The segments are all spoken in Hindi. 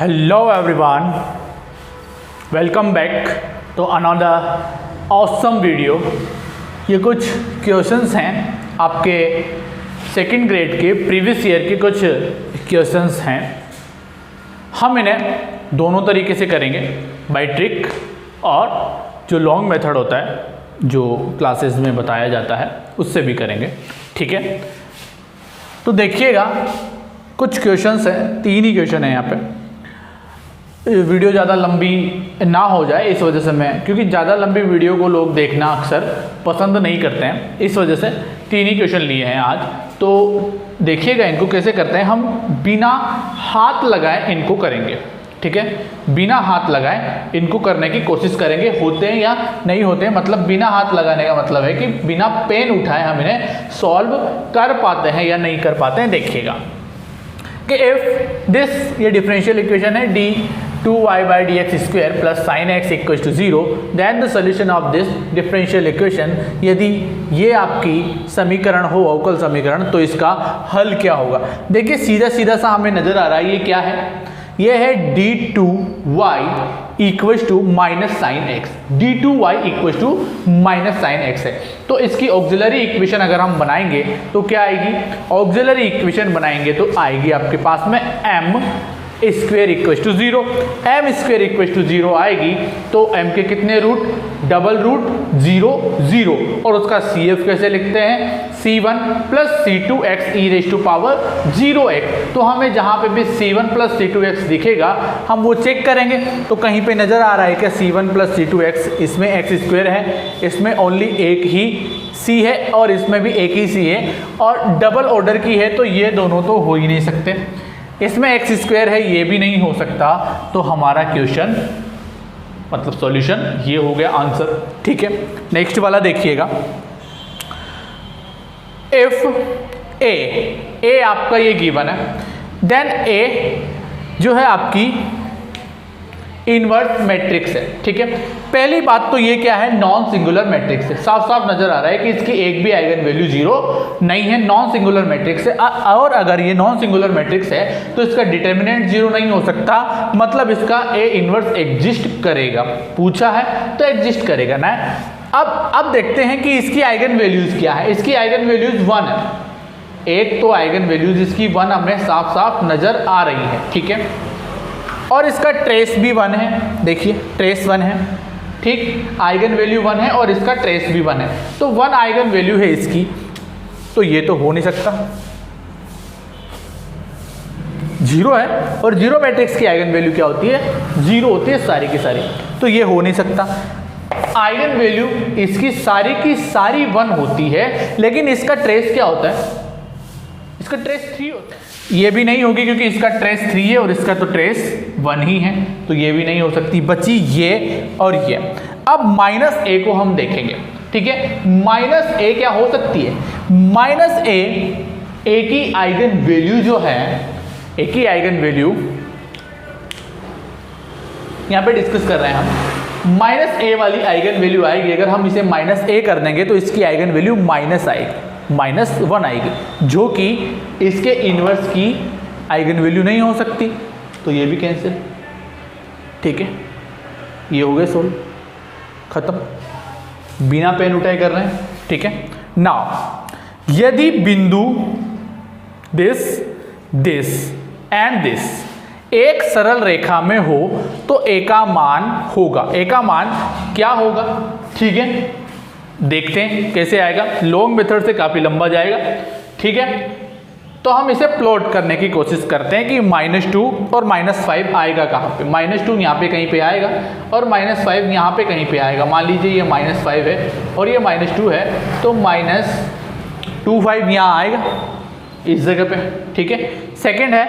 Hello everyone, welcome back to another awesome video. ये कुछ क्वेश्चंस हैं आपके सेकंड ग्रेड के प्रीवियस ईयर के कुछ क्वेश्चंस हैं। हम इन्हें दोनों तरीके से करेंगे, बाय ट्रिक और जो लॉन्ग मेथड होता है जो क्लासेस में बताया जाता है उससे भी करेंगे। ठीक है, तो देखिएगा कुछ क्वेश्चंस हैं, 3 ही क्वेश्चन है यहाँ पे। वीडियो ज़्यादा लंबी ना हो जाए इस वजह से क्योंकि ज़्यादा लंबी वीडियो को लोग देखना अक्सर पसंद नहीं करते हैं, इस वजह से 3 ही क्वेश्चन लिए हैं आज। तो देखिएगा इनको कैसे करते हैं। हम बिना हाथ लगाए इनको करेंगे, ठीक है, बिना हाथ लगाए इनको करने की कोशिश करेंगे। होते हैं या नहीं होते हैं, मतलब बिना हाथ लगाने का मतलब है कि बिना पेन उठाए हम इन्हें सॉल्व कर पाते हैं या नहीं कर पाते हैं। देखिएगा कि इफ दिस, ये डिफरेंशियल इक्वेशन है d2y/dx² plus sin x equal to 0, then the solution of this differential equation. यदि ये आपकी समीकरण हो, अवकल समीकरण, तो इसका हल क्या होगा। देखिए सीधा सीधा सा हमें नजर आ रहा है ये क्या है, ये है d2y equal to minus sine x. d2y equal to minus sine x है, तो इसकी ऑक्सिलरी इक्वेशन अगर हम बनाएंगे तो क्या आएगी, ऑक्सिलरी इक्वेशन बनाएंगे तो आएगी आपके पास में m square equal to 0। m square equal to 0 आएगी तो m के कितने रूट, डबल रूट 0 0, और उसका CF कैसे लिखते हैं, C1 plus C2x e raise to power 0x। तो हमें जहाँ पे भी C1 प्लस C2x दिखेगा हम वो चेक करेंगे। तो कहीं पे नज़र आ रहा है क्या C1 प्लस C2x, इसमें x स्क्वेयर है, इसमें ओनली एक ही C है और इसमें भी एक ही C है, और डबल ऑर्डर की है तो ये दोनों तो हो ही नहीं सकते। इसमें x स्क्वेयर है, ये भी नहीं हो सकता। तो हमारा क्वेश्चन मतलब सॉल्यूशन ये हो गया आंसर। ठीक है, नेक्स्ट वाला देखिएगा। इफ ए आपका ये गिवन है, देन ए जो है आपकी इनवर्स मैट्रिक्स है। ठीक है, पहली बात तो ये क्या है, नॉन सिंगुलर मैट्रिक्स है। साफ साफ नजर आ रहा है कि इसकी एक भी आइगन वैल्यू 0 नहीं है, नॉन सिंगुलर मैट्रिक्स है। और अगर ये नॉन सिंगुलर मैट्रिक्स है तो इसका डिटर्मिनेंट 0 नहीं हो सकता, मतलब इसका ए इनवर्स एग्जिस्ट करेगा। पूछा है तो एग्जिस्ट करेगा ना। अब देखते हैं कि इसकी आइगन वैल्यूज क्या है। इसकी आइगन वैल्यूज 1 है, एक तो आइगन वैल्यूज इसकी 1 हमें साफ साफ नजर आ रही है। ठीक है, और इसका ट्रेस भी 1 है, देखिए ट्रेस 1 है। ठीक, आइगन वैल्यू 1 है और इसका ट्रेस भी 1 है, तो 1 आइगन वैल्यू है इसकी, तो ये तो हो नहीं सकता। 0 है और 0 मैट्रिक्स की आइगन वैल्यू क्या होती है, 0 होती है सारी की सारी, तो ये हो नहीं सकता। आइगन वैल्यू इसकी सारी की सारी 1 होती है, लेकिन इसका ट्रेस क्या होता है, इसका ट्रेस 3 होता है। ये भी नहीं होगी क्योंकि इसका ट्रेस 3 है और इसका तो ट्रेस 1 ही है, तो ये भी नहीं हो सकती। बची ये और ये। अब माइनस ए को हम देखेंगे। ठीक है, माइनस ए क्या हो सकती है, माइनस ए की आइगन वैल्यू जो है, ए की आइगन वैल्यू यहां पे डिस्कस कर रहे हैं हम। माइनस ए वाली आइगन वैल्यू आएगी, अगर हम इसे माइनस ए कर देंगे तो इसकी आइगन वैल्यू माइनस आएगी, -1 आएगी, जो कि इसके इनवर्स की आइगन वैल्यू नहीं हो सकती, तो ये भी कैंसिल। ठीक है, ये हो गए सोल्व, खत्म, बिना पेन उठाए कर रहे हैं। ठीक है, नाउ यदि बिंदु दिस एंड दिस एक सरल रेखा में हो तो ए का मान होगा, ए का मान क्या होगा। ठीक है, देखते हैं कैसे आएगा, लॉन्ग मेथड से काफी लंबा जाएगा। ठीक है, तो हम इसे प्लॉट करने की कोशिश करते हैं कि -2 और -5 आएगा कहाँ पे। -2 यहाँ पे कहीं पे आएगा और -5 यहाँ पे कहीं पे आएगा। मान लीजिए ये -5 है और ये -2 है, तो -25 यहाँ आएगा इस जगह पे। ठीक है, सेकेंड है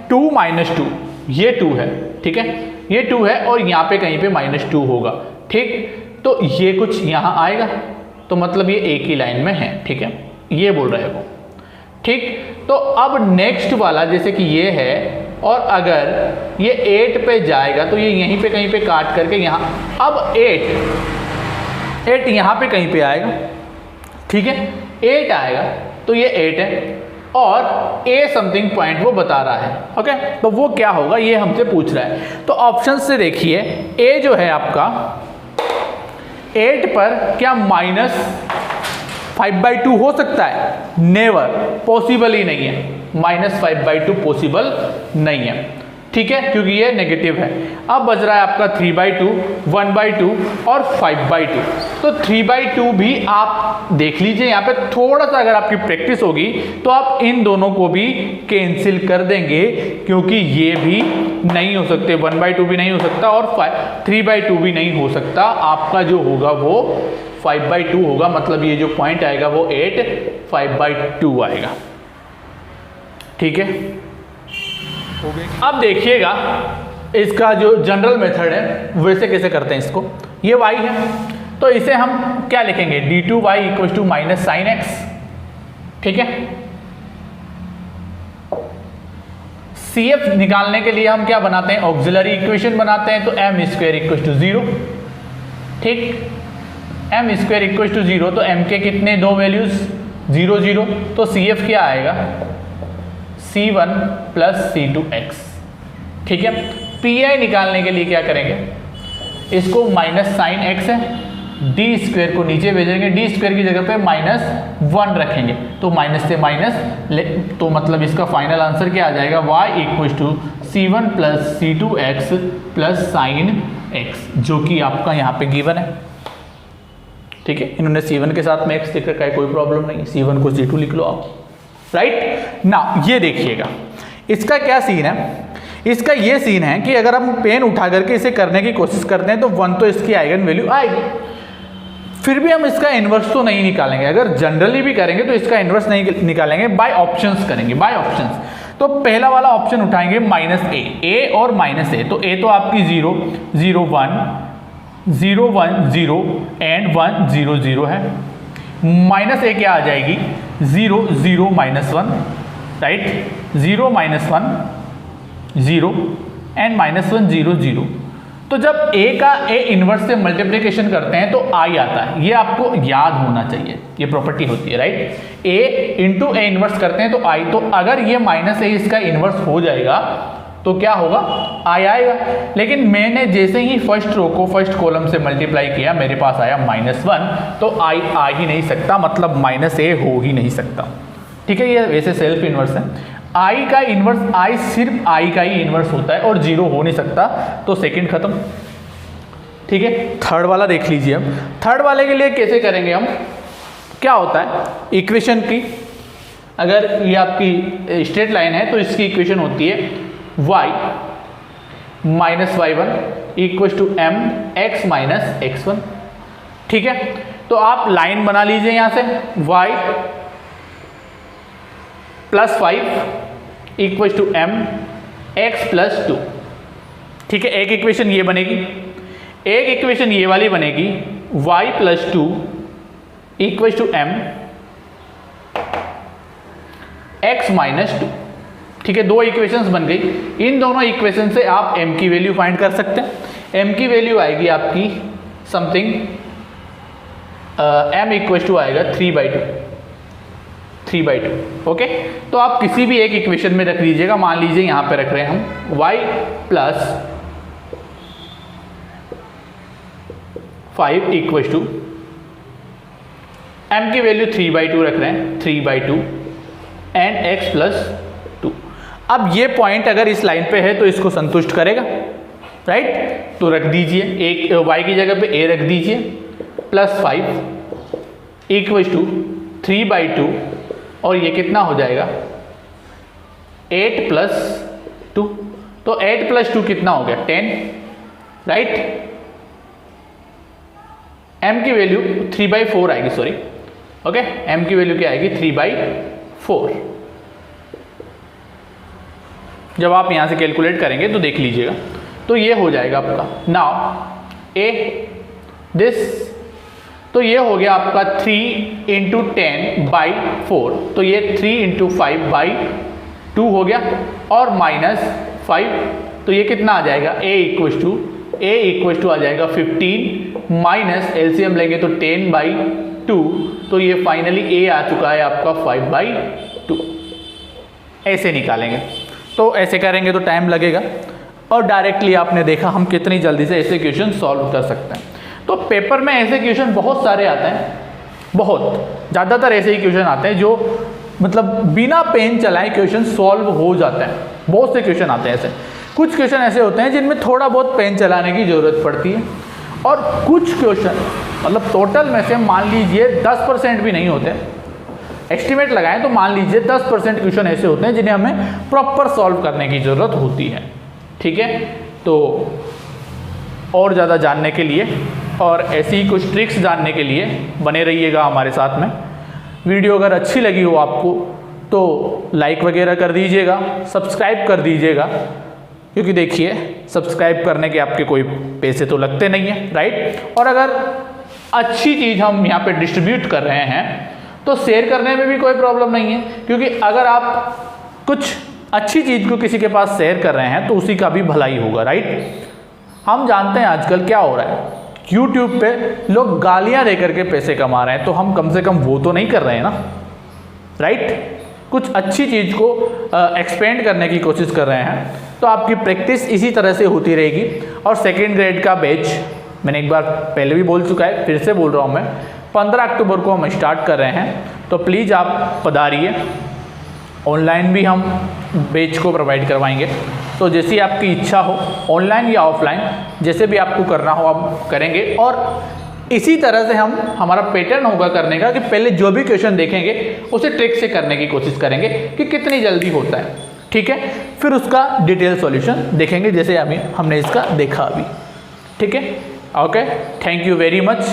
2 - 2, ये 2 है। ठीक है, ये 2 है और यहाँ पे कहीं पे -2 होगा। ठीक, तो ये कुछ यहाँ आएगा, तो मतलब ये एक ही लाइन में है। ठीक है, ये बोल रहे हैं वो। ठीक, तो अब नेक्स्ट वाला जैसे कि ये है, और अगर ये 8 पे जाएगा तो ये यहीं पे कहीं पे काट करके यहाँ, अब 8 यहाँ पे कहीं पे आएगा। ठीक है, 8 आएगा तो ये 8 है, और ए समथिंग पॉइंट वो बता रहा है। ओके, तो वो क्या होगा ये हमसे पूछ रहा है। तो ऑप्शन से देखिए, ए जो है आपका 8 पर क्या -5/2 हो सकता है? नेवर, पॉसिबल ही नहीं है। -5/2 पॉसिबल नहीं है, ठीक है, क्योंकि ये नेगेटिव है। अब बच रहा है आपका 3/2, 1/2 और 5/2। तो 3/2 भी आप देख लीजिए, यहाँ पे थोड़ा सा अगर आपकी प्रैक्टिस होगी तो आप इन दोनों को भी कैंसिल कर देंगे, क्योंकि ये भी नहीं हो सकते, 1/2 भी नहीं हो सकता और 3/2 भी नहीं हो सकता। आपका जो होगा वो 5/2 होगा, मतलब ये जो पॉइंट आएगा वो 8 5/2 आएगा, ठीक है। अब देखिएगा इसका जो जनरल मेथड है वैसे कैसे करते हैं इसको। ये y है तो इसे हम क्या लिखेंगे, d2y = -sin x, ठीक है। CF निकालने के लिए हम क्या बनाते हैं, ऑक्सिलरी इक्वेशन बनाते हैं। तो m² = 0, ठीक, m² = 0, तो m के कितने दो वैल्यूज 0 0, तो CF क्या आएगा, C1 + C2x, ठीक है। PI निकालने के लिए क्या करेंगे, इसको -sin x है, d² को नीचे भेजेंगे, d² की जगह पे -1 रखेंगे, तो माइनस से माइनस, तो मतलब इसका फाइनल आंसर क्या आ जाएगा, y = C1 + C2x + sin x, जो कि आपका यहाँ पे गिवन है, ठीक है। इन्होंने C1 के साथ में x लिख रखा है, कोई प्रॉब्लम नहीं, C1 को C2 लिख लो आप, राइट ना। ये देखिएगा इसका क्या सीन है, इसका ये सीन है कि अगर हम पेन उठा करके इसे करने की कोशिश करते हैं तो 1 तो इसकी आइगन वैल्यू आएगी, फिर भी हम इसका इन्वर्स तो नहीं निकालेंगे। अगर जनरली भी करेंगे तो इसका इन्वर्स नहीं निकालेंगे, बाय ऑप्शंस करेंगे, बाय ऑप्शंस। तो पहला वाला ऑप्शन उठाएंगे -a और -a, तो a तो आपकी 0 0 1 0 1 0 एंड 1 0 0 है, -a क्या आ जाएगी 0 0 -1, राइट, 0 -1 0 एंड -1 0 0। तो जब a का a इनवर्स से मल्टीप्लिकेशन करते हैं तो i आता है, ये आपको याद होना चाहिए, ये प्रॉपर्टी होती है, राइट। a × a इनवर्स करते हैं तो i, तो अगर ये -a इसका इनवर्स हो जाएगा तो क्या होगा, i आएगा। लेकिन मैंने जैसे ही फर्स्ट रो को फर्स्ट कॉलम से मल्टीप्लाई किया मेरे पास आया -1, तो i आ ही नहीं सकता, मतलब -a हो ही नहीं सकता, ठीक है। ये वैसे सेल्फ इनवर्स है, i का इनवर्स, i सिर्फ i का ही इनवर्स होता है और 0 हो नहीं सकता, तो सेकंड खत्म, ठीक है। थर्ड वाला देख लीजिए। अब थर्ड वाले के लिए कैसे करेंगे हम, क्या होता है इक्वेशन की, अगर ये आपकी स्ट्रेट लाइन है तो इसकी इक्वेशन होती है y - y1 = mx - x1, ठीक है। तो आप लाइन बना लीजिए यहां से, y + 5 = m x + 2, ठीक है। एक इक्वेशन ये बनेगी, एक इक्वेशन ये वाली बनेगी y + 2 = m x - 2, ठीक है। दो इक्वेशंस बन गई। इन दोनों इक्वेशन से आप m की वैल्यू फाइंड कर सकते हैं। m की वैल्यू आएगी आपकी समथिंग m = आएगा 3/2, ओके। तो आप किसी भी एक इक्वेशन में रख लीजिएगा, मान लीजिए यहाँ पे रख रहे हैं हम y + 5 = m की वैल्यू 3/2 रख रहे हैं, 3/2 एंड x + 2। अब ये पॉइंट अगर इस लाइन पे है तो इसको संतुष्ट करेगा, राइट। तो रख दीजिए, एक y की जगह पे a रख दीजिए, +5 = 3/2, और ये कितना हो जाएगा 8 + 2, तो 8 + 2 कितना हो गया 10, राइट। m की वैल्यू 3/4 आएगी, सॉरी, ओके। m की वैल्यू क्या आएगी 3/4। जब आप यहां से कैलकुलेट करेंगे तो देख लीजिएगा, तो ये हो जाएगा आपका नाउ a दिस, तो ये हो गया आपका 3 × 10/4, तो ये 3 × 5/2 हो गया, और -5, तो ये कितना आ जाएगा a = आ जाएगा 15 माइनस एलसीएम लेंगे तो 10/2, तो ये फाइनली a आ चुका है आपका 5/2, ऐसे निकालेंगे। तो ऐसे करेंगे तो टाइम लगेगा, और डायरेक्टली आपने देखा हम कितनी जल्दी से ऐसे क्वेश्चन सॉल्व कर सकते हैं। तो पेपर में ऐसे क्वेश्चन बहुत सारे आते हैं, बहुत ज़्यादातर ऐसे ही क्वेश्चन आते हैं जो मतलब बिना पेन चलाए क्वेश्चन सॉल्व हो जाते हैं। बहुत से क्वेश्चन आते हैं ऐसे। कुछ क्वेश्चन ऐसे होते हैं जिनमें थोड़ा बहुत पेन चलाने की ज़रूरत पड़ती है, और कुछ क्वेश्चन मतलब टोटल में से मान लीजिए 10% भी नहीं होते, एस्टिमेट लगाएं तो मान लीजिए 10% क्वेश्चन ऐसे होते हैं जिन्हें हमें प्रॉपर सॉल्व करने की ज़रूरत होती है। ठीक है, तो और ज़्यादा जानने के लिए और ऐसी ही कुछ ट्रिक्स जानने के लिए बने रहिएगा हमारे साथ में। वीडियो अगर अच्छी लगी हो आपको तो लाइक वगैरह कर दीजिएगा, सब्सक्राइब कर दीजिएगा, क्योंकि देखिए सब्सक्राइब करने के आपके कोई पैसे तो लगते नहीं हैं, राइट। और अगर अच्छी चीज़ हम यहाँ पे डिस्ट्रीब्यूट कर रहे हैं तो शेयर करने में भी कोई प्रॉब्लम नहीं है, क्योंकि अगर आप कुछ अच्छी चीज़ को किसी के पास शेयर कर रहे हैं तो उसी का भी भलाई होगा, राइट। हम जानते हैं आजकल क्या हो रहा है, YouTube पे लोग गालियाँ दे करके पैसे कमा रहे हैं, तो हम कम से कम वो तो नहीं कर रहे हैं ना, राइट। कुछ अच्छी चीज़ को एक्सपेंड करने की कोशिश कर रहे हैं, तो आपकी प्रैक्टिस इसी तरह से होती रहेगी। और सेकेंड ग्रेड का बैच मैंने एक बार पहले भी बोल चुका है, फिर से बोल रहा हूँ मैं, 15 अक्टूबर को हम स्टार्ट कर रहे हैं, तो प्लीज़ आप पधारिए। ऑनलाइन भी हम बैच को प्रोवाइड करवाएंगे, तो जैसी आपकी इच्छा हो, ऑनलाइन या ऑफलाइन जैसे भी आपको करना हो आप करेंगे। और इसी तरह से हमारा पैटर्न होगा करने का कि पहले जो भी क्वेश्चन देखेंगे उसे ट्रिक से करने की कोशिश करेंगे कि कितनी जल्दी होता है, ठीक है। फिर उसका डिटेल सॉल्यूशन देखेंगे जैसे अभी हमने इसका देखा अभी, ठीक है। Okay, thank you very much.